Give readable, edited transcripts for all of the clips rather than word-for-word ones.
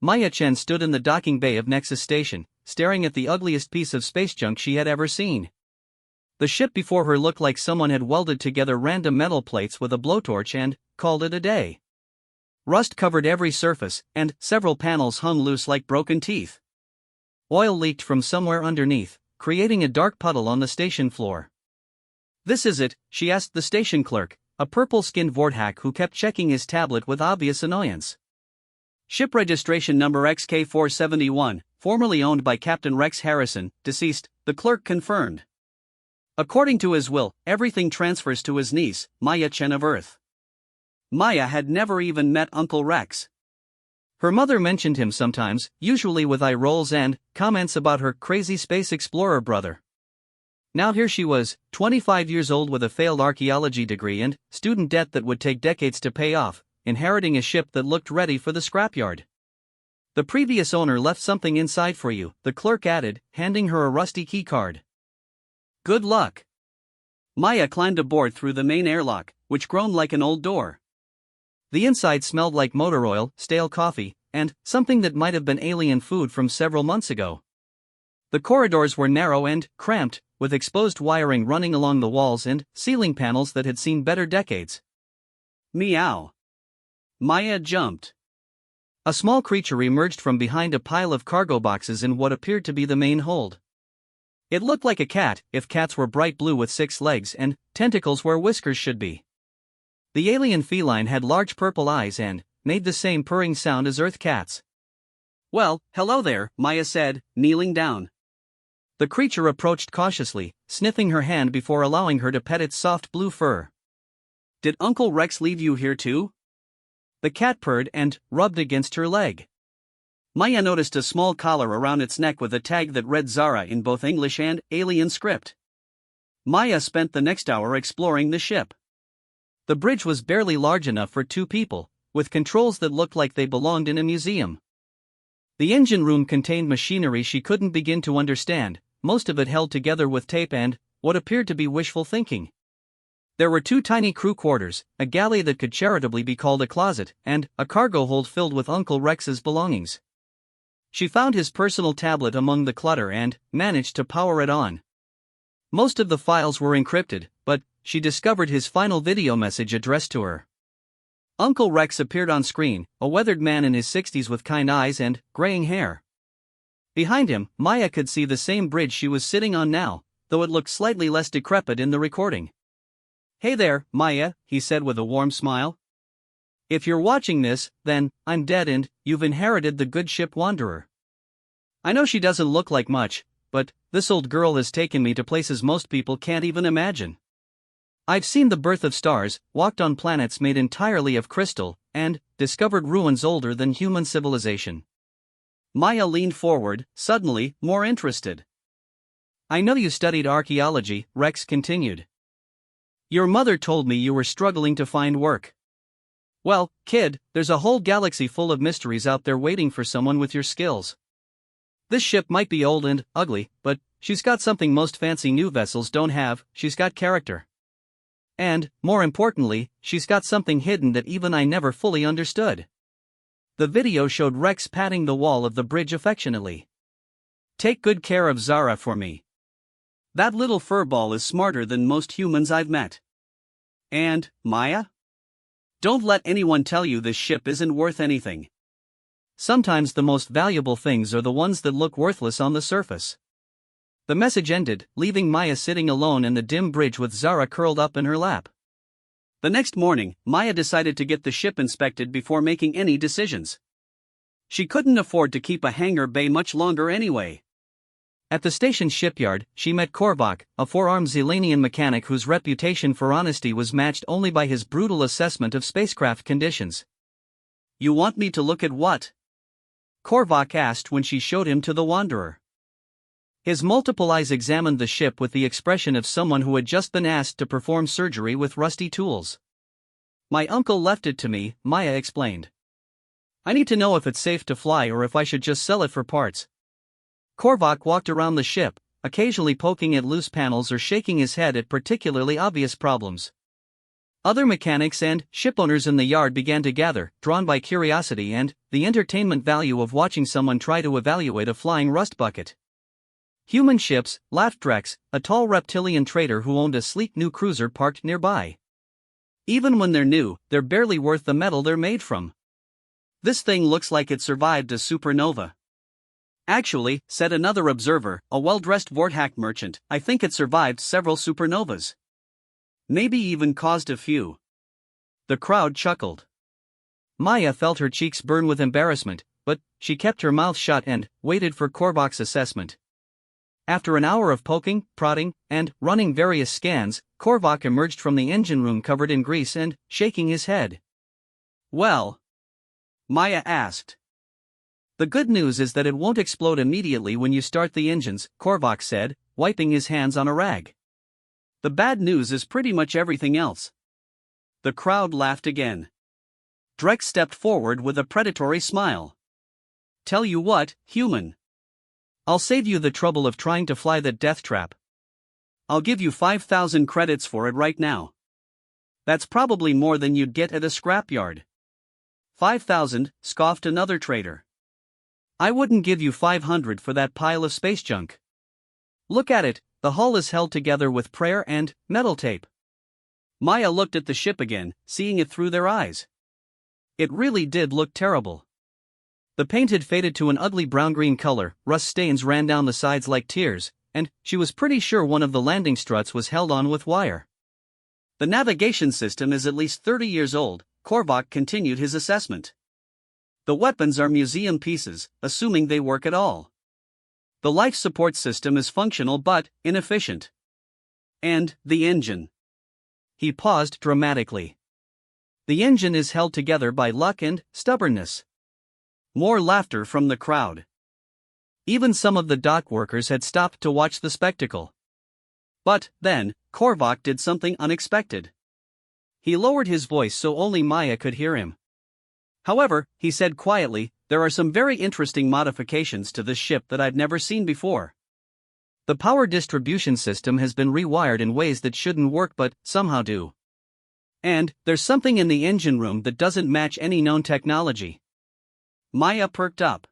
Maya Chen stood in the docking bay of Nexus Station, staring at the ugliest piece of space junk she had ever seen. The ship before her looked like someone had welded together random metal plates with a blowtorch and called it a day. Rust covered every surface, and several panels hung loose like broken teeth. Oil leaked from somewhere underneath, creating a dark puddle on the station floor. "This is it?" she asked the station clerk, a purple-skinned Vorthack who kept checking his tablet with obvious annoyance. "Ship registration number XK471, formerly owned by Captain Rex Harrison, deceased," the clerk confirmed. "According to his will, everything transfers to his niece, Maya Chen of Earth." Maya had never even met Uncle Rex. Her mother mentioned him sometimes, usually with eye rolls and comments about her crazy space explorer brother. Now here she was, 25 years old with a failed archaeology degree and student debt that would take decades to pay off, inheriting a ship that looked ready for the scrapyard. "The previous owner left something inside for you," the clerk added, handing her a rusty key card. "Good luck." Maya climbed aboard through the main airlock, which groaned like an old door. The inside smelled like motor oil, stale coffee, and something that might have been alien food from several months ago. The corridors were narrow and cramped, with exposed wiring running along the walls and ceiling panels that had seen better decades. Meow. Maya jumped. A small creature emerged from behind a pile of cargo boxes in what appeared to be the main hold. It looked like a cat, if cats were bright blue with 6 legs and tentacles where whiskers should be. The alien feline had large purple eyes and made the same purring sound as Earth cats. "Well, hello there," Maya said, kneeling down. The creature approached cautiously, sniffing her hand before allowing her to pet its soft blue fur. "Did Uncle Rex leave you here too?" The cat purred and rubbed against her leg. Maya noticed a small collar around its neck with a tag that read Zara in both English and alien script. Maya spent the next hour exploring the ship. The bridge was barely large enough for 2 people, with controls that looked like they belonged in a museum. The engine room contained machinery she couldn't begin to understand, most of it held together with tape and what appeared to be wishful thinking. There were 2 tiny crew quarters, a galley that could charitably be called a closet, and a cargo hold filled with Uncle Rex's belongings. She found his personal tablet among the clutter and managed to power it on. Most of the files were encrypted, but she discovered his final video message addressed to her. Uncle Rex appeared on screen, a weathered man in his 60s with kind eyes and graying hair. Behind him, Maya could see the same bridge she was sitting on now, though it looked slightly less decrepit in the recording. "Hey there, Maya," he said with a warm smile. "If you're watching this, then I'm dead and you've inherited the good ship Wanderer. I know she doesn't look like much, but this old girl has taken me to places most people can't even imagine. I've seen the birth of stars, walked on planets made entirely of crystal, and discovered ruins older than human civilization." Maya leaned forward, suddenly more interested. "I know you studied archaeology," Rex continued. "Your mother told me you were struggling to find work. Well, kid, there's a whole galaxy full of mysteries out there waiting for someone with your skills. This ship might be old and ugly, but she's got something most fancy new vessels don't have. She's got character. And, more importantly, she's got something hidden that even I never fully understood." The video showed Rex patting the wall of the bridge affectionately. "Take good care of Zara for me. That little furball is smarter than most humans I've met. And, Maya? Don't let anyone tell you this ship isn't worth anything. Sometimes the most valuable things are the ones that look worthless on the surface." The message ended, leaving Maya sitting alone in the dim bridge with Zara curled up in her lap. The next morning, Maya decided to get the ship inspected before making any decisions. She couldn't afford to keep a hangar bay much longer anyway. At the station's shipyard, she met Korvac, a 4-armed Zelanian mechanic whose reputation for honesty was matched only by his brutal assessment of spacecraft conditions. "You want me to look at what?" Korvac asked when she showed him to the Wanderer. His multiple eyes examined the ship with the expression of someone who had just been asked to perform surgery with rusty tools. "My uncle left it to me," Maya explained. "I need to know if it's safe to fly or if I should just sell it for parts." Korvac walked around the ship, occasionally poking at loose panels or shaking his head at particularly obvious problems. Other mechanics and shipowners in the yard began to gather, drawn by curiosity and the entertainment value of watching someone try to evaluate a flying rust bucket. Human ships, laughed Drex, a tall reptilian trader who owned a sleek new cruiser parked nearby. Even when they're new, they're barely worth the metal they're made from. This thing looks like it survived a supernova. Actually, said another observer, a well-dressed Vorthack merchant, I think it survived several supernovas. Maybe even caused a few. The crowd chuckled. Maya felt her cheeks burn with embarrassment, but she kept her mouth shut and waited for Korvac's assessment. After an hour of poking, prodding, and running various scans, Korvac emerged from the engine room covered in grease and shaking his head. Well? Maya asked. The good news is that it won't explode immediately when you start the engines, Korvac said, wiping his hands on a rag. The bad news is pretty much everything else. The crowd laughed again. Drex stepped forward with a predatory smile. Tell you what, human. I'll save you the trouble of trying to fly that death trap. I'll give you 5,000 credits for it right now. That's probably more than you'd get at a scrapyard. 5,000, scoffed another trader. I wouldn't give you 500 for that pile of space junk. Look at it, the hull is held together with prayer and metal tape. Maya looked at the ship again, seeing it through their eyes. It really did look terrible. The paint had faded to an ugly brown-green color, rust stains ran down the sides like tears, and she was pretty sure one of the landing struts was held on with wire. The navigation system is at least 30 years old, Korvac continued his assessment. The weapons are museum pieces, assuming they work at all. The life support system is functional but inefficient. And the engine. He paused dramatically. The engine is held together by luck and stubbornness. More laughter from the crowd. Even some of the dock workers had stopped to watch the spectacle. But then, Korvac did something unexpected. He lowered his voice so only Maya could hear him. However, he said quietly, there are some very interesting modifications to this ship that I've never seen before. The power distribution system has been rewired in ways that shouldn't work but somehow do. And there's something in the engine room that doesn't match any known technology. Maya perked up.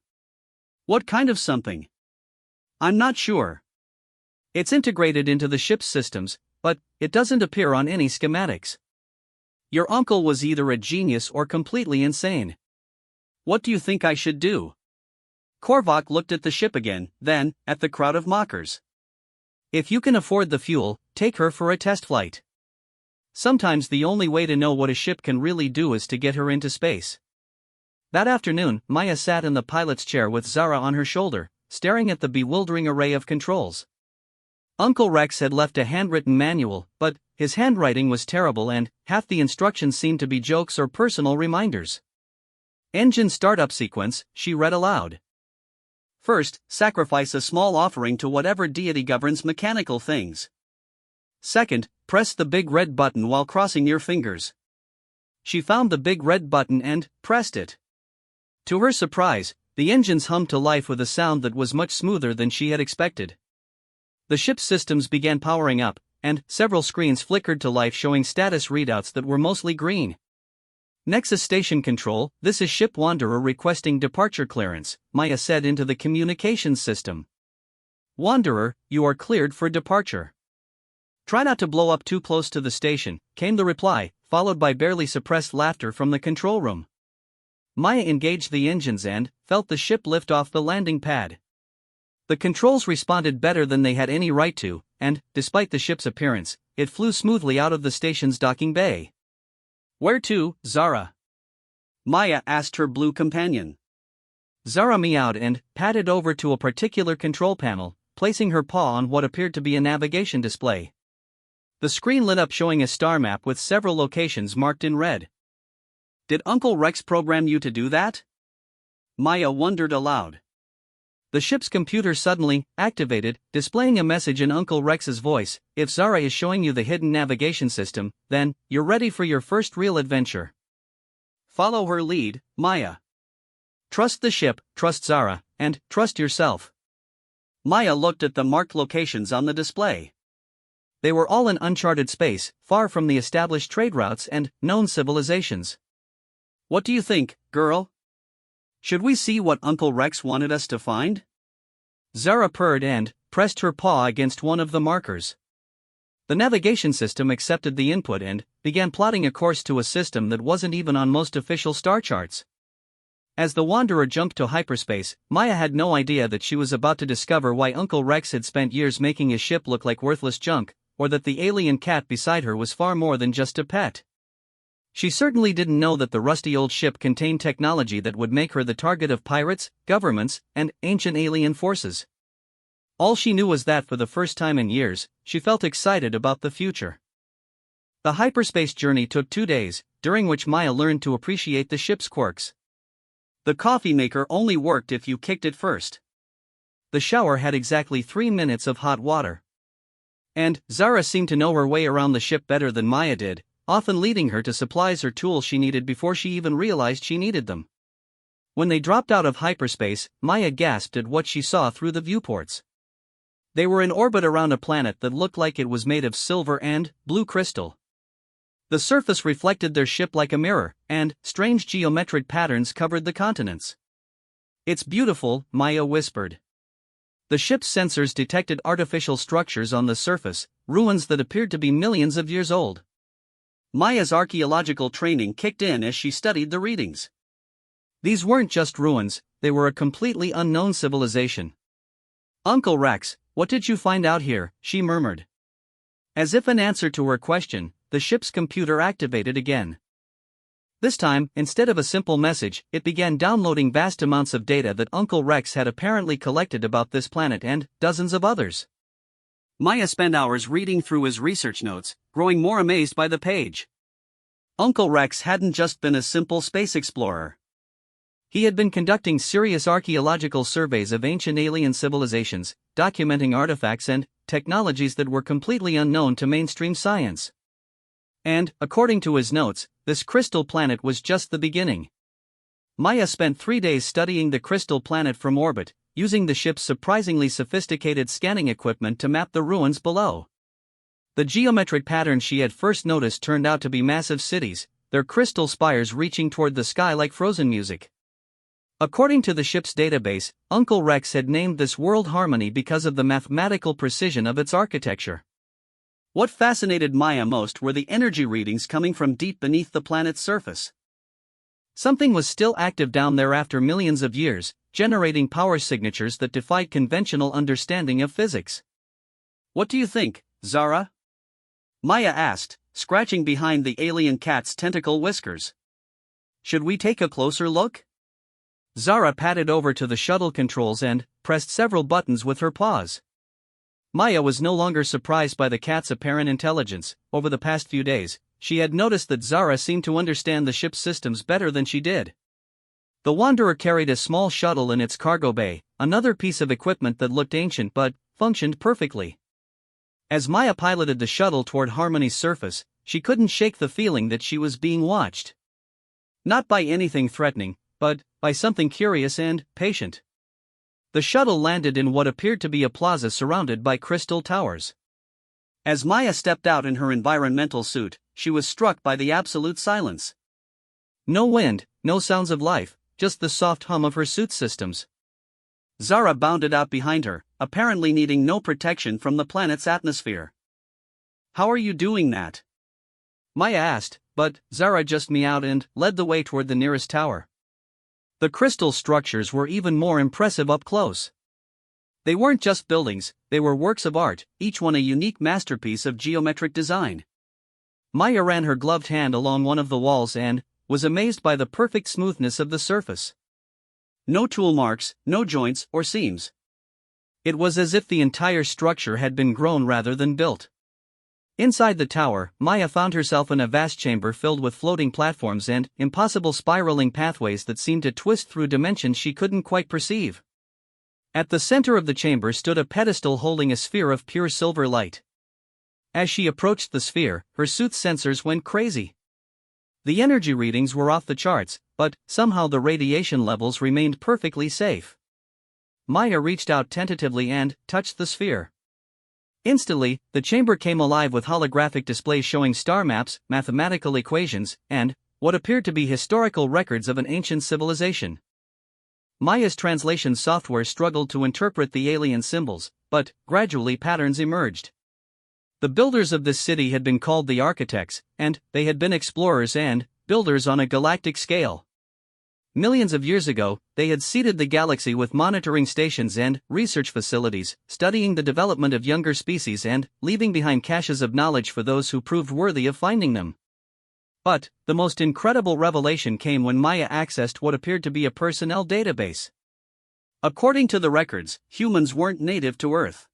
What kind of something? I'm not sure. It's integrated into the ship's systems, but it doesn't appear on any schematics. Your uncle was either a genius or completely insane. What do you think I should do? Korvac looked at the ship again, then at the crowd of mockers. If you can afford the fuel, take her for a test flight. Sometimes the only way to know what a ship can really do is to get her into space. That afternoon, Maya sat in the pilot's chair with Zara on her shoulder, staring at the bewildering array of controls. Uncle Rex had left a handwritten manual, but his handwriting was terrible and half the instructions seemed to be jokes or personal reminders. Engine startup sequence, she read aloud. First, sacrifice a small offering to whatever deity governs mechanical things. Second, press the big red button while crossing your fingers. She found the big red button and pressed it. To her surprise, the engines hummed to life with a sound that was much smoother than she had expected. The ship's systems began powering up, and several screens flickered to life showing status readouts that were mostly green. Nexus Station Control, this is Ship Wanderer requesting departure clearance, Maya said into the communications system. Wanderer, you are cleared for departure. Try not to blow up too close to the station, came the reply, followed by barely suppressed laughter from the control room. Maya engaged the engines and felt the ship lift off the landing pad. The controls responded better than they had any right to, and, despite the ship's appearance, it flew smoothly out of the station's docking bay. Where to, Zara? Maya asked her blue companion. Zara meowed and padded over to a particular control panel, placing her paw on what appeared to be a navigation display. The screen lit up showing a star map with several locations marked in red. Did Uncle Rex program you to do that? Maya wondered aloud. The ship's computer suddenly activated, displaying a message in Uncle Rex's voice. If Zara is showing you the hidden navigation system, then you're ready for your first real adventure. Follow her lead, Maya. Trust the ship, trust Zara, and trust yourself. Maya looked at the marked locations on the display. They were all in uncharted space, far from the established trade routes and known civilizations. What do you think, girl? Should we see what Uncle Rex wanted us to find? Zara purred and pressed her paw against one of the markers. The navigation system accepted the input and began plotting a course to a system that wasn't even on most official star charts. As the Wanderer jumped to hyperspace, Maya had no idea that she was about to discover why Uncle Rex had spent years making his ship look like worthless junk, or that the alien cat beside her was far more than just a pet. She certainly didn't know that the rusty old ship contained technology that would make her the target of pirates, governments, and ancient alien forces. All she knew was that for the first time in years, she felt excited about the future. The hyperspace journey took 2 days, during which Maya learned to appreciate the ship's quirks. The coffee maker only worked if you kicked it first. The shower had exactly 3 minutes of hot water. And Zara seemed to know her way around the ship better than Maya did, often leading her to supplies or tools she needed before she even realized she needed them. When they dropped out of hyperspace, Maya gasped at what she saw through the viewports. They were in orbit around a planet that looked like it was made of silver and blue crystal. The surface reflected their ship like a mirror, and strange geometric patterns covered the continents. "It's beautiful," Maya whispered. The ship's sensors detected artificial structures on the surface, ruins that appeared to be millions of years old. Maya's archaeological training kicked in as she studied the readings. These weren't just ruins, they were a completely unknown civilization. "Uncle Rex, what did you find out here?" she murmured. As if in answer to her question, the ship's computer activated again. This time, instead of a simple message, it began downloading vast amounts of data that Uncle Rex had apparently collected about this planet and dozens of others. Maya spent hours reading through his research notes, growing more amazed by the page. Uncle Rex hadn't just been a simple space explorer. He had been conducting serious archaeological surveys of ancient alien civilizations, documenting artifacts and technologies that were completely unknown to mainstream science. And, according to his notes, this crystal planet was just the beginning. Maya spent 3 days studying the crystal planet from orbit, using the ship's surprisingly sophisticated scanning equipment to map the ruins below. The geometric patterns she had first noticed turned out to be massive cities, their crystal spires reaching toward the sky like frozen music. According to the ship's database, Uncle Rex had named this world Harmony because of the mathematical precision of its architecture. What fascinated Maya most were the energy readings coming from deep beneath the planet's surface. Something was still active down there after millions of years, generating power signatures that defied conventional understanding of physics. "What do you think, Zara?" Maya asked, scratching behind the alien cat's tentacle whiskers. "Should we take a closer look?" Zara padded over to the shuttle controls and pressed several buttons with her paws. Maya was no longer surprised by the cat's apparent intelligence. Over the past few days, she had noticed that Zara seemed to understand the ship's systems better than she did. The Wanderer carried a small shuttle in its cargo bay, another piece of equipment that looked ancient but functioned perfectly. As Maya piloted the shuttle toward Harmony's surface, she couldn't shake the feeling that she was being watched. Not by anything threatening, but by something curious and patient. The shuttle landed in what appeared to be a plaza surrounded by crystal towers. As Maya stepped out in her environmental suit, she was struck by the absolute silence. No wind, no sounds of life, just the soft hum of her suit systems. Zara bounded out behind her, apparently needing no protection from the planet's atmosphere. "How are you doing that?" Maya asked, but Zara just meowed and led the way toward the nearest tower. The crystal structures were even more impressive up close. They weren't just buildings, they were works of art, each one a unique masterpiece of geometric design. Maya ran her gloved hand along one of the walls and was amazed by the perfect smoothness of the surface. No tool marks, no joints or seams. It was as if the entire structure had been grown rather than built. Inside the tower, Maya found herself in a vast chamber filled with floating platforms and impossible spiraling pathways that seemed to twist through dimensions she couldn't quite perceive. At the center of the chamber stood a pedestal holding a sphere of pure silver light. As she approached the sphere, her suit's sensors went crazy. The energy readings were off the charts, but somehow the radiation levels remained perfectly safe. Maya reached out tentatively and touched the sphere. Instantly, the chamber came alive with holographic displays showing star maps, mathematical equations, and what appeared to be historical records of an ancient civilization. Maya's translation software struggled to interpret the alien symbols, but gradually patterns emerged. The builders of this city had been called the architects, and they had been explorers and builders on a galactic scale. Millions of years ago, they had seeded the galaxy with monitoring stations and research facilities, studying the development of younger species and leaving behind caches of knowledge for those who proved worthy of finding them. But the most incredible revelation came when Maya accessed what appeared to be a personnel database. According to the records, humans weren't native to Earth.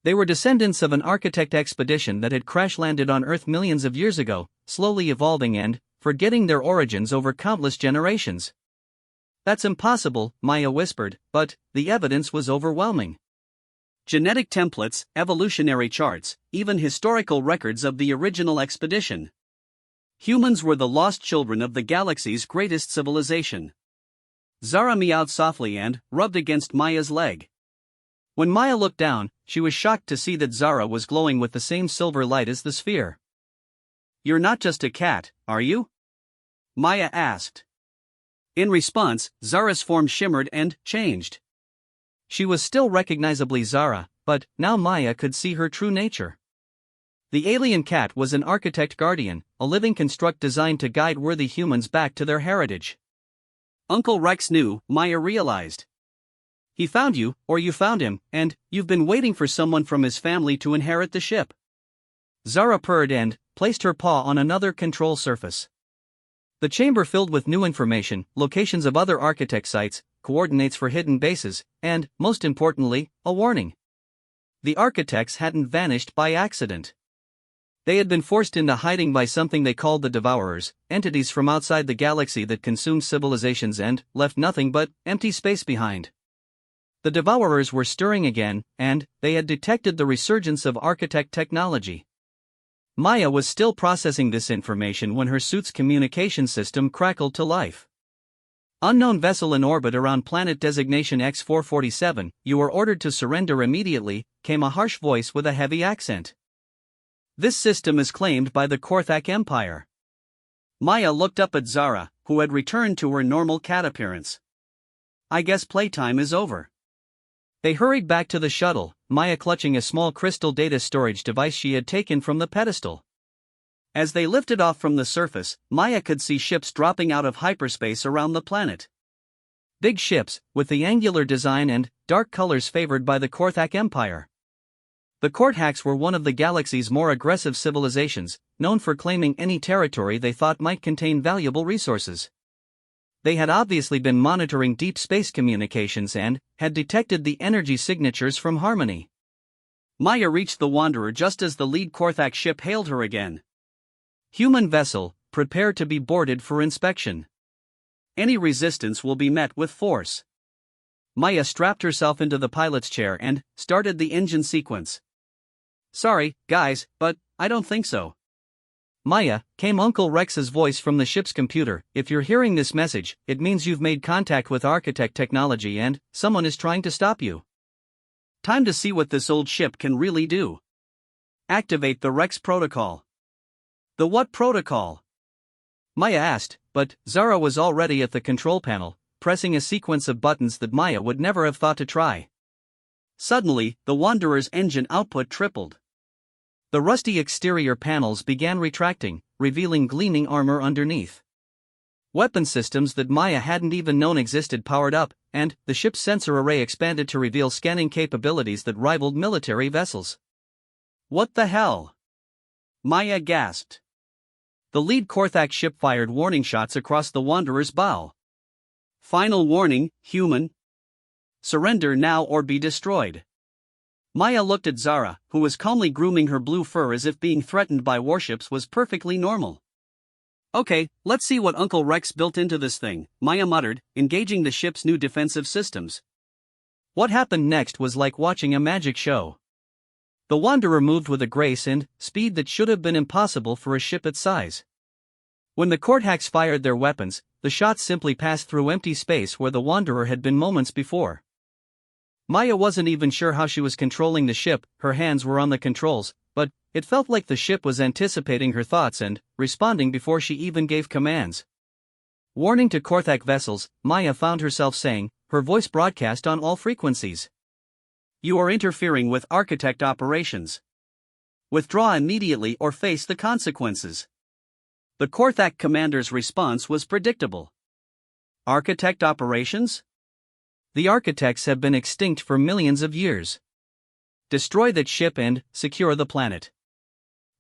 They were descendants of an architect expedition that had crash-landed on Earth millions of years ago, slowly evolving and forgetting their origins over countless generations. "That's impossible," Maya whispered, but the evidence was overwhelming. Genetic templates, evolutionary charts, even historical records of the original expedition. Humans were the lost children of the galaxy's greatest civilization. Zara meowed softly and rubbed against Maya's leg. When Maya looked down, she was shocked to see that Zara was glowing with the same silver light as the sphere. "You're not just a cat, are you?" Maya asked. In response, Zara's form shimmered and changed. She was still recognizably Zara, but now Maya could see her true nature. The alien cat was an architect guardian, a living construct designed to guide worthy humans back to their heritage. Uncle Rex knew, Maya realized. He found you, or you found him, and you've been waiting for someone from his family to inherit the ship. Zara purred and placed her paw on another control surface. The chamber filled with new information, locations of other architect sites, coordinates for hidden bases, and, most importantly, a warning. The architects hadn't vanished by accident. They had been forced into hiding by something they called the Devourers, entities from outside the galaxy that consumed civilizations and left nothing but empty space behind. The Devourers were stirring again, and they had detected the resurgence of architect technology. Maya was still processing this information when her suit's communication system crackled to life. "Unknown vessel in orbit around planet designation X447, you are ordered to surrender immediately," came a harsh voice with a heavy accent. "This system is claimed by the Korthak Empire." Maya looked up at Zara, who had returned to her normal cat appearance. "I guess playtime is over." They hurried back to the shuttle, Maya clutching a small crystal data storage device she had taken from the pedestal. As they lifted off from the surface, Maya could see ships dropping out of hyperspace around the planet. Big ships, with the angular design and dark colors favored by the Korthak Empire. The Korthaks were one of the galaxy's more aggressive civilizations, known for claiming any territory they thought might contain valuable resources. They had obviously been monitoring deep space communications and had detected the energy signatures from Harmony. Maya reached the Wanderer just as the lead Korthak ship hailed her again. "Human vessel, prepare to be boarded for inspection. Any resistance will be met with force." Maya strapped herself into the pilot's chair and started the engine sequence. "Sorry, guys, but I don't think so." "Maya," came Uncle Rex's voice from the ship's computer, "if you're hearing this message, it means you've made contact with architect technology and someone is trying to stop you. Time to see what this old ship can really do. Activate the Rex protocol." "The what protocol?" Maya asked, but Zara was already at the control panel, pressing a sequence of buttons that Maya would never have thought to try. Suddenly, the Wanderer's engine output tripled. The rusty exterior panels began retracting, revealing gleaming armor underneath. Weapon systems that Maya hadn't even known existed powered up, and the ship's sensor array expanded to reveal scanning capabilities that rivaled military vessels. "What the hell?" Maya gasped. The lead Korthak ship fired warning shots across the Wanderer's bow. "Final warning, human. Surrender now or be destroyed." Maya looked at Zara, who was calmly grooming her blue fur as if being threatened by warships was perfectly normal. "Okay, let's see what Uncle Rex built into this thing," Maya muttered, engaging the ship's new defensive systems. What happened next was like watching a magic show. The Wanderer moved with a grace and speed that should have been impossible for a ship its size. When the Korthaks fired their weapons, the shots simply passed through empty space where the Wanderer had been moments before. Maya wasn't even sure how she was controlling the ship, her hands were on the controls, but it felt like the ship was anticipating her thoughts and responding before she even gave commands. Warning to Korthak vessels, Maya found herself saying, her voice broadcast on all frequencies. You are interfering with architect operations. Withdraw immediately or face the consequences. The Korthak commander's response was predictable. Architect operations? The architects have been extinct for millions of years. Destroy that ship and secure the planet.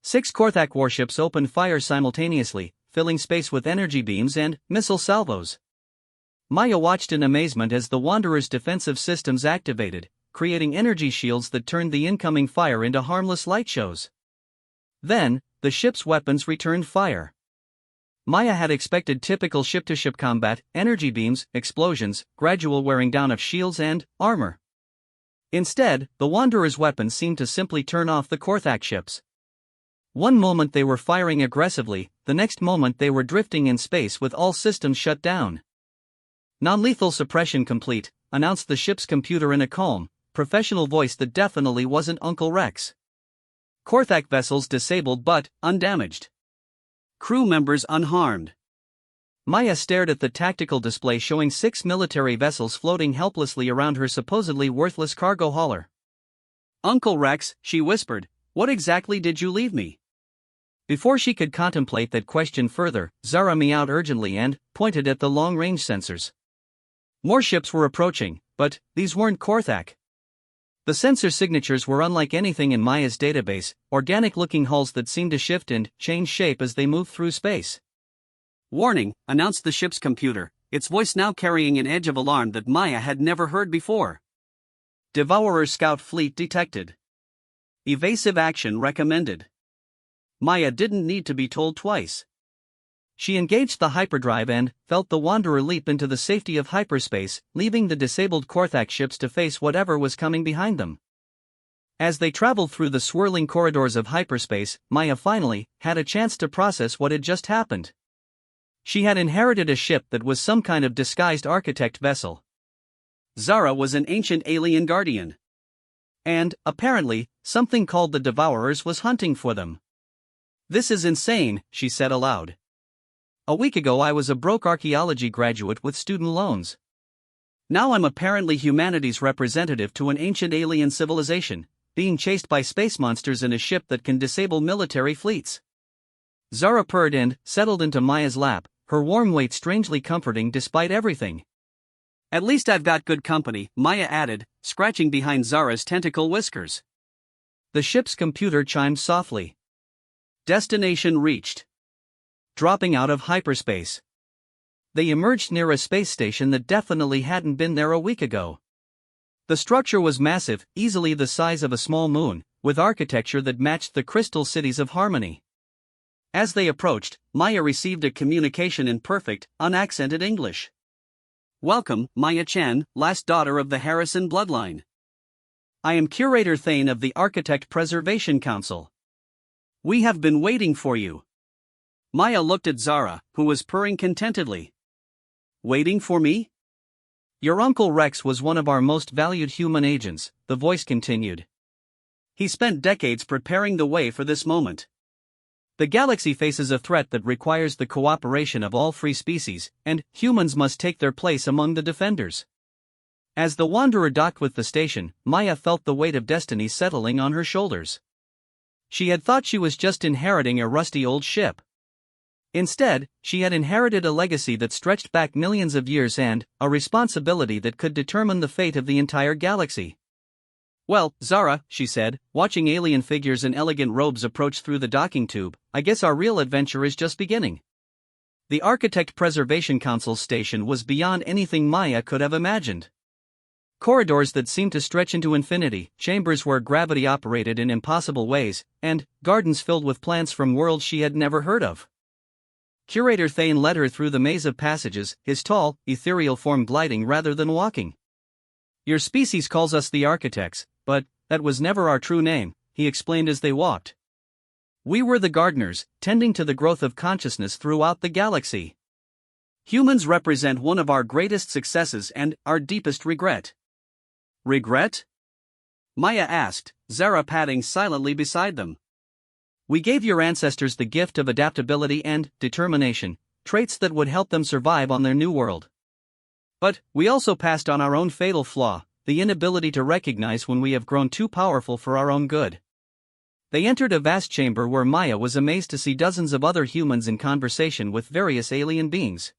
6 Korthak warships opened fire simultaneously, filling space with energy beams and missile salvos. Maya watched in amazement as the Wanderer's defensive systems activated, creating energy shields that turned the incoming fire into harmless light shows. Then, the ship's weapons returned fire. Maya had expected typical ship-to-ship combat, energy beams, explosions, gradual wearing down of shields and armor. Instead, the Wanderer's weapons seemed to simply turn off the Korthak ships. One moment they were firing aggressively, the next moment they were drifting in space with all systems shut down. Non-lethal suppression complete, announced the ship's computer in a calm, professional voice that definitely wasn't Uncle Rex. Korthak vessels disabled but undamaged. Crew members unharmed. Maya stared at the tactical display showing 6 military vessels floating helplessly around her supposedly worthless cargo hauler. Uncle Rex, she whispered, what exactly did you leave me? Before she could contemplate that question further, Zara meowed urgently and pointed at the long-range sensors. More ships were approaching, but these weren't Korthak. The sensor signatures were unlike anything in Maya's database, organic-looking hulls that seemed to shift and change shape as they moved through space. Warning, announced the ship's computer, its voice now carrying an edge of alarm that Maya had never heard before. Devourer Scout Fleet detected. Evasive action recommended. Maya didn't need to be told twice. She engaged the hyperdrive and felt the Wanderer leap into the safety of hyperspace, leaving the disabled Korthak ships to face whatever was coming behind them. As they traveled through the swirling corridors of hyperspace, Maya finally had a chance to process what had just happened. She had inherited a ship that was some kind of disguised architect vessel. Zara was an ancient alien guardian. And, apparently, something called the Devourers was hunting for them. This is insane, she said aloud. A week ago I was a broke archaeology graduate with student loans. Now I'm apparently humanity's representative to an ancient alien civilization, being chased by space monsters in a ship that can disable military fleets. Zara purred and settled into Maya's lap, her warm weight strangely comforting despite everything. At least I've got good company, Maya added, scratching behind Zara's tentacle whiskers. The ship's computer chimed softly. Destination reached. Dropping out of hyperspace. They emerged near a space station that definitely hadn't been there a week ago. The structure was massive, easily the size of a small moon, with architecture that matched the crystal cities of Harmony. As they approached, Maya received a communication in perfect, unaccented English. Welcome, Maya Chen, last daughter of the Harrison bloodline. I am Curator Thane of the Architect Preservation Council. We have been waiting for you. Maya looked at Zara, who was purring contentedly. Waiting for me? Your Uncle Rex was one of our most valued human agents, the voice continued. He spent decades preparing the way for this moment. The galaxy faces a threat that requires the cooperation of all free species, and humans must take their place among the defenders. As the Wanderer docked with the station, Maya felt the weight of destiny settling on her shoulders. She had thought she was just inheriting a rusty old ship. Instead, she had inherited a legacy that stretched back millions of years and a responsibility that could determine the fate of the entire galaxy. Well, Zara, she said, watching alien figures in elegant robes approach through the docking tube, I guess our real adventure is just beginning. The Architect Preservation Council's station was beyond anything Maya could have imagined. Corridors that seemed to stretch into infinity, chambers where gravity operated in impossible ways, and gardens filled with plants from worlds she had never heard of. Curator Thane led her through the maze of passages, his tall, ethereal form gliding rather than walking. Your species calls us the architects, but that was never our true name, he explained as they walked. We were the gardeners, tending to the growth of consciousness throughout the galaxy. Humans represent one of our greatest successes and our deepest regret. Regret? Maya asked, Zara padding silently beside them. We gave your ancestors the gift of adaptability and determination, traits that would help them survive on their new world. But we also passed on our own fatal flaw, the inability to recognize when we have grown too powerful for our own good. They entered a vast chamber where Maya was amazed to see dozens of other humans in conversation with various alien beings.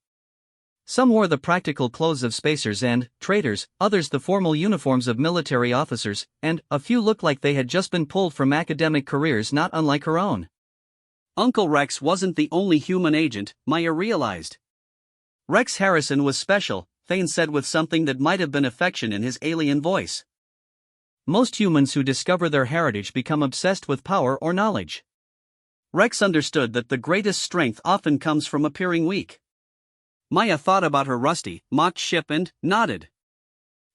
Some wore the practical clothes of spacers and traders, others the formal uniforms of military officers, and a few looked like they had just been pulled from academic careers not unlike her own. Uncle Rex wasn't the only human agent, Maya realized. Rex Harrison was special, Thane said with something that might have been affection in his alien voice. Most humans who discover their heritage become obsessed with power or knowledge. Rex understood that the greatest strength often comes from appearing weak. Maya thought about her rusty, mocked ship and nodded.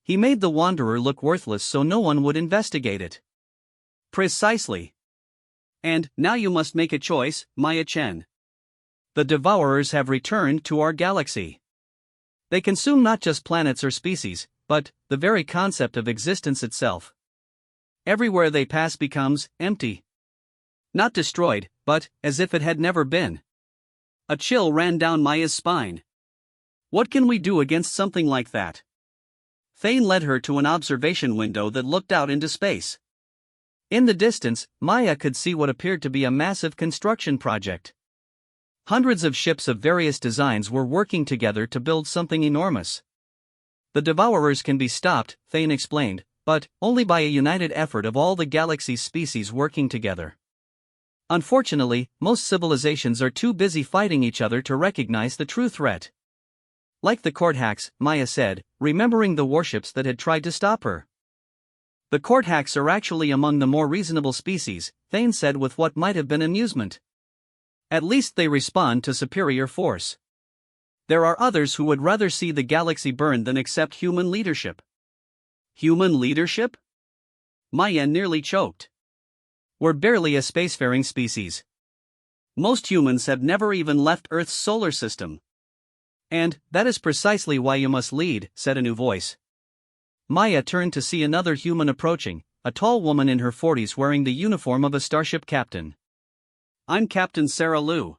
He made the Wanderer look worthless so no one would investigate it. Precisely. And now you must make a choice, Maya Chen. The Devourers have returned to our galaxy. They consume not just planets or species, but the very concept of existence itself. Everywhere they pass becomes empty. Not destroyed, but as if it had never been. A chill ran down Maya's spine. What can we do against something like that? Thane led her to an observation window that looked out into space. In the distance, Maya could see what appeared to be a massive construction project. Hundreds of ships of various designs were working together to build something enormous. The Devourers can be stopped, Thane explained, but only by a united effort of all the galaxy's species working together. Unfortunately, most civilizations are too busy fighting each other to recognize the true threat. Like the Courthacks, Maya said, remembering the warships that had tried to stop her. The Courthacks are actually among the more reasonable species, Thane said with what might have been amusement. At least they respond to superior force. There are others who would rather see the galaxy burn than accept human leadership. Human leadership? Maya nearly choked. We're barely a spacefaring species. Most humans have never even left Earth's solar system. And that is precisely why you must lead, said a new voice. Maya turned to see another human approaching, a tall woman in her 40s wearing the uniform of a starship captain. I'm Captain Sarah Liu.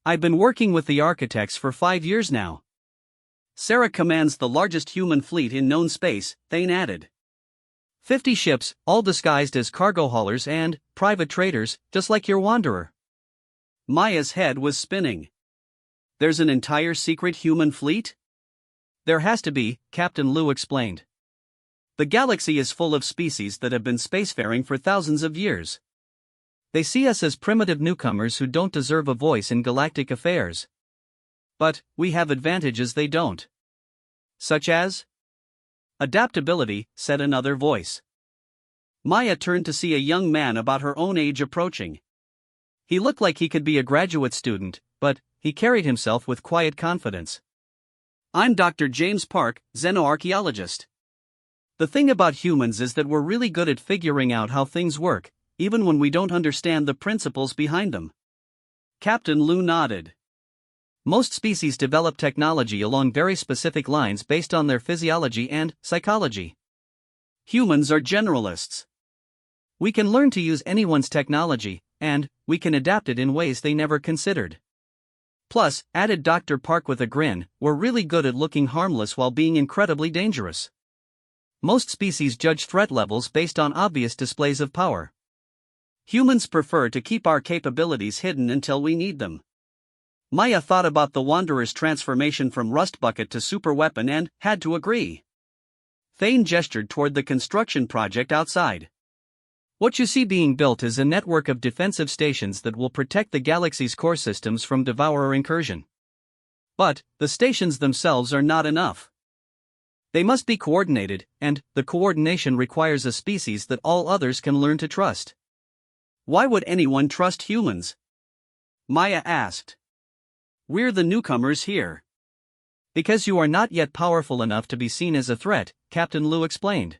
I've been working with the architects for 5 years now. Sarah commands the largest human fleet in known space, Thane added. 50 ships, all disguised as cargo haulers and private traders, just like your Wanderer. Maya's head was spinning. There's an entire secret human fleet? There has to be, Captain Liu explained. The galaxy is full of species that have been spacefaring for thousands of years. They see us as primitive newcomers who don't deserve a voice in galactic affairs. But we have advantages they don't. Such as? Adaptability, said another voice. Maya turned to see a young man about her own age approaching. He looked like he could be a graduate student, but he carried himself with quiet confidence. I'm Dr. James Park, xenoarchaeologist. The thing about humans is that we're really good at figuring out how things work, even when we don't understand the principles behind them. Captain Liu nodded. Most species develop technology along very specific lines based on their physiology and psychology. Humans are generalists. We can learn to use anyone's technology, and we can adapt it in ways they never considered. Plus, added Dr. Park with a grin, we're really good at looking harmless while being incredibly dangerous. Most species judge threat levels based on obvious displays of power. Humans prefer to keep our capabilities hidden until we need them. Maya thought about the Wanderer's transformation from rust bucket to superweapon and had to agree. Thane gestured toward the construction project outside. What you see being built is a network of defensive stations that will protect the galaxy's core systems from Devourer incursion. But the stations themselves are not enough. They must be coordinated, and the coordination requires a species that all others can learn to trust. Why would anyone trust humans? Maya asked. We're the newcomers here. Because you are not yet powerful enough to be seen as a threat, Captain Liu explained.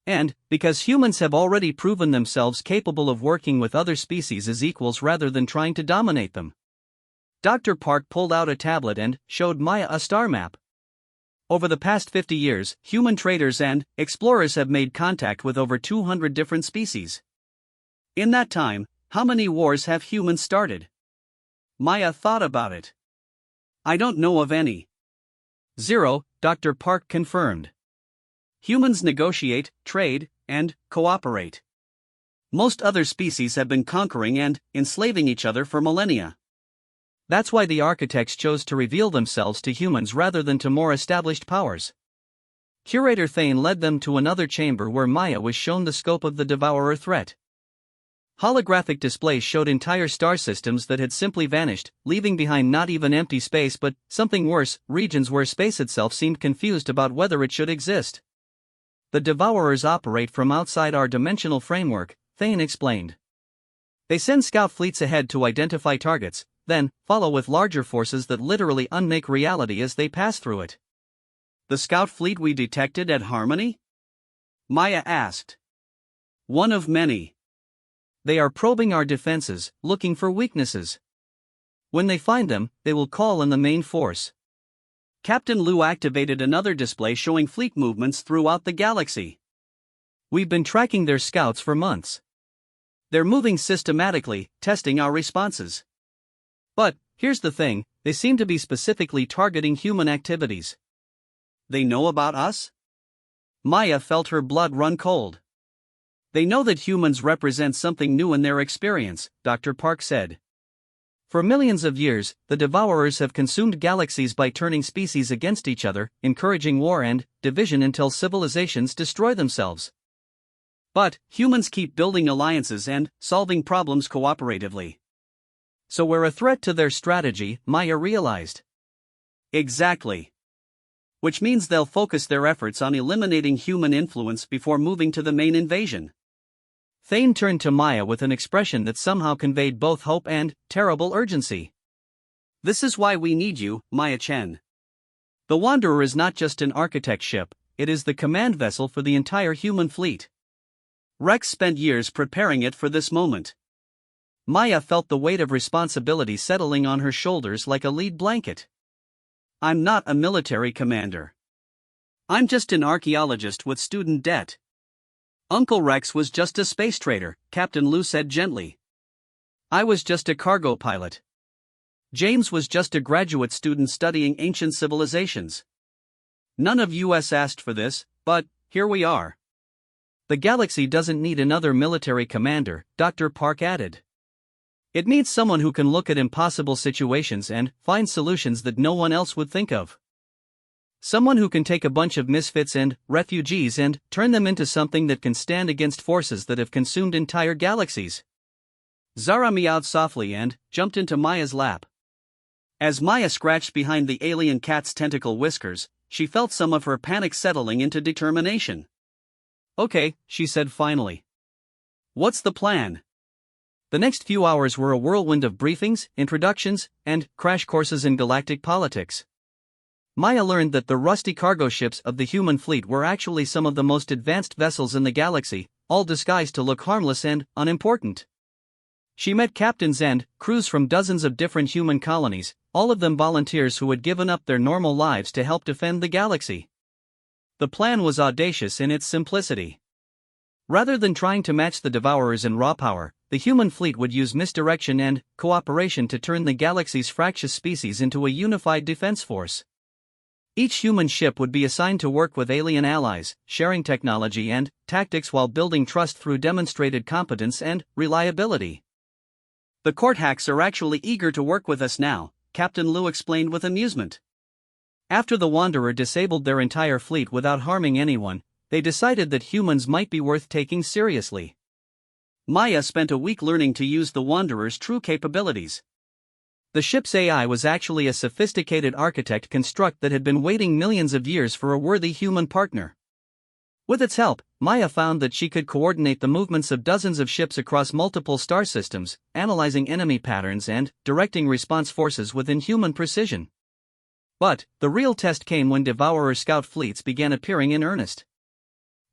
And because humans have already proven themselves capable of working with other species as equals rather than trying to dominate them. Dr. Park pulled out a tablet and showed Maya a star map. Over the past 50 years, human traders and explorers have made contact with over 200 different species. In that time, how many wars have humans started? Maya thought about it. I don't know of any. 0, Dr. Park confirmed. Humans negotiate, trade, and cooperate. Most other species have been conquering and enslaving each other for millennia. That's why the architects chose to reveal themselves to humans rather than to more established powers. Curator Thane led them to another chamber where Maya was shown the scope of the Devourer threat. Holographic displays showed entire star systems that had simply vanished, leaving behind not even empty space but, something worse, regions where space itself seemed confused about whether it should exist. The Devourers operate from outside our dimensional framework, Thane explained. They send scout fleets ahead to identify targets, then follow with larger forces that literally unmake reality as they pass through it. The scout fleet we detected at Harmony? Maya asked. One of many. They are probing our defenses, looking for weaknesses. When they find them, they will call in the main force. Captain Lu activated another display showing fleet movements throughout the galaxy. We've been tracking their scouts for months. They're moving systematically, testing our responses. But, here's the thing, they seem to be specifically targeting human activities. They know about us? Maya felt her blood run cold. They know that humans represent something new in their experience, Dr. Park said. For millions of years, the Devourers have consumed galaxies by turning species against each other, encouraging war and division until civilizations destroy themselves. But humans keep building alliances and solving problems cooperatively. So we're a threat to their strategy, Maya realized. Exactly. Which means they'll focus their efforts on eliminating human influence before moving to the main invasion. Thane turned to Maya with an expression that somehow conveyed both hope and terrible urgency. This is why we need you, Maya Chen. The Wanderer is not just an architect ship, it is the command vessel for the entire human fleet. Rex spent years preparing it for this moment. Maya felt the weight of responsibility settling on her shoulders like a lead blanket. I'm not a military commander. I'm just an archaeologist with student debt. Uncle Rex was just a space trader, Captain Lu said gently. I was just a cargo pilot. James was just a graduate student studying ancient civilizations. None of us asked for this, but here we are. The galaxy doesn't need another military commander, Dr. Park added. It needs someone who can look at impossible situations and find solutions that no one else would think of. Someone who can take a bunch of misfits and refugees and turn them into something that can stand against forces that have consumed entire galaxies. Zara meowed softly and jumped into Maya's lap. As Maya scratched behind the alien cat's tentacle whiskers, she felt some of her panic settling into determination. Okay, she said finally. What's the plan? The next few hours were a whirlwind of briefings, introductions, and crash courses in galactic politics. Maya learned that the rusty cargo ships of the human fleet were actually some of the most advanced vessels in the galaxy, all disguised to look harmless and unimportant. She met captains and crews from dozens of different human colonies, all of them volunteers who had given up their normal lives to help defend the galaxy. The plan was audacious in its simplicity. Rather than trying to match the Devourers in raw power, the human fleet would use misdirection and cooperation to turn the galaxy's fractious species into a unified defense force. Each human ship would be assigned to work with alien allies, sharing technology and tactics while building trust through demonstrated competence and reliability. The court hacks are actually eager to work with us now, Captain Lu explained with amusement. After the Wanderer disabled their entire fleet without harming anyone, they decided that humans might be worth taking seriously. Maya spent a week learning to use the Wanderer's true capabilities. The ship's AI was actually a sophisticated architect construct that had been waiting millions of years for a worthy human partner. With its help, Maya found that she could coordinate the movements of dozens of ships across multiple star systems, analyzing enemy patterns and directing response forces with inhuman precision. But the real test came when Devourer scout fleets began appearing in earnest.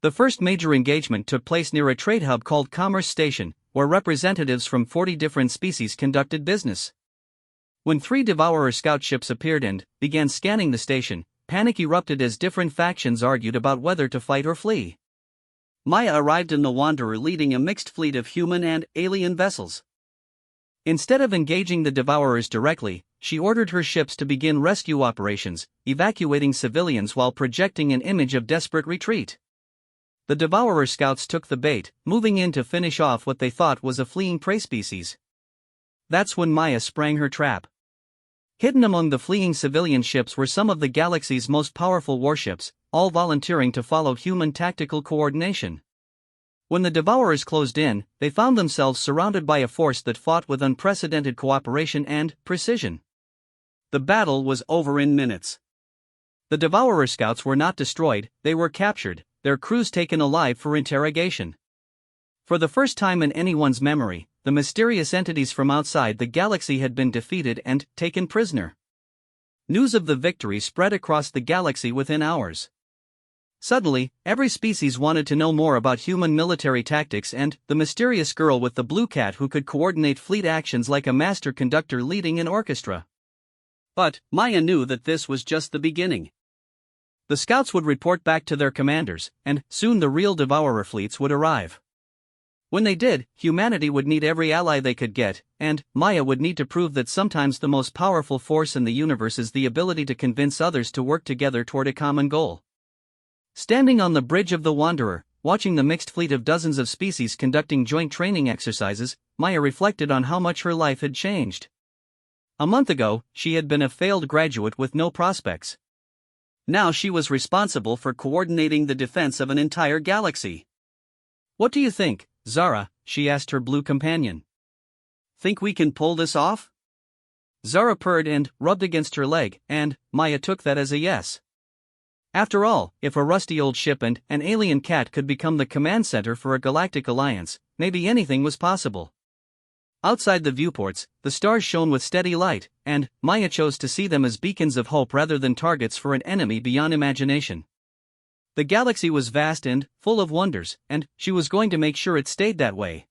The first major engagement took place near a trade hub called Commerce Station, where representatives from 40 different species conducted business. When 3 Devourer scout ships appeared and began scanning the station, panic erupted as different factions argued about whether to fight or flee. Maya arrived in the Wanderer leading a mixed fleet of human and alien vessels. Instead of engaging the Devourers directly, she ordered her ships to begin rescue operations, evacuating civilians while projecting an image of desperate retreat. The Devourer scouts took the bait, moving in to finish off what they thought was a fleeing prey species. That's when Maya sprang her trap. Hidden among the fleeing civilian ships were some of the galaxy's most powerful warships, all volunteering to follow human tactical coordination. When the Devourers closed in, they found themselves surrounded by a force that fought with unprecedented cooperation and precision. The battle was over in minutes. The Devourer scouts were not destroyed, they were captured, their crews taken alive for interrogation. For the first time in anyone's memory, the mysterious entities from outside the galaxy had been defeated and taken prisoner. News of the victory spread across the galaxy within hours. Suddenly, every species wanted to know more about human military tactics and the mysterious girl with the blue cat who could coordinate fleet actions like a master conductor leading an orchestra. But Maya knew that this was just the beginning. The scouts would report back to their commanders, and soon the real Devourer fleets would arrive. When they did, humanity would need every ally they could get, and Maya would need to prove that sometimes the most powerful force in the universe is the ability to convince others to work together toward a common goal. Standing on the bridge of the Wanderer, watching the mixed fleet of dozens of species conducting joint training exercises, Maya reflected on how much her life had changed. A month ago, she had been a failed graduate with no prospects. Now she was responsible for coordinating the defense of an entire galaxy. "What do you think, Zara?" she asked her blue companion. "Think we can pull this off?" Zara purred and rubbed against her leg, and Maya took that as a yes. After all, if a rusty old ship and an alien cat could become the command center for a galactic alliance, maybe anything was possible. Outside the viewports, the stars shone with steady light, and Maya chose to see them as beacons of hope rather than targets for an enemy beyond imagination. The galaxy was vast and full of wonders, and she was going to make sure it stayed that way.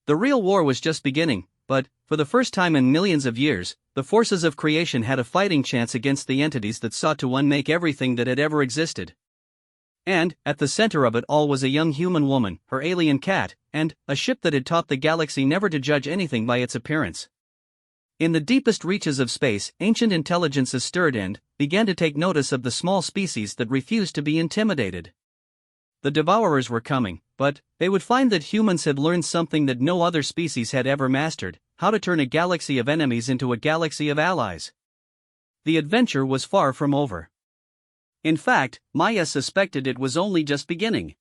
The real war was just beginning, but, for the first time in millions of years, the forces of creation had a fighting chance against the entities that sought to unmake everything that had ever existed. And, at the center of it all was a young human woman, her alien cat, and a ship that had taught the galaxy never to judge anything by its appearance. In the deepest reaches of space, ancient intelligences stirred and began to take notice of the small species that refused to be intimidated. The Devourers were coming, but they would find that humans had learned something that no other species had ever mastered: how to turn a galaxy of enemies into a galaxy of allies. The adventure was far from over. In fact, Maya suspected it was only just beginning.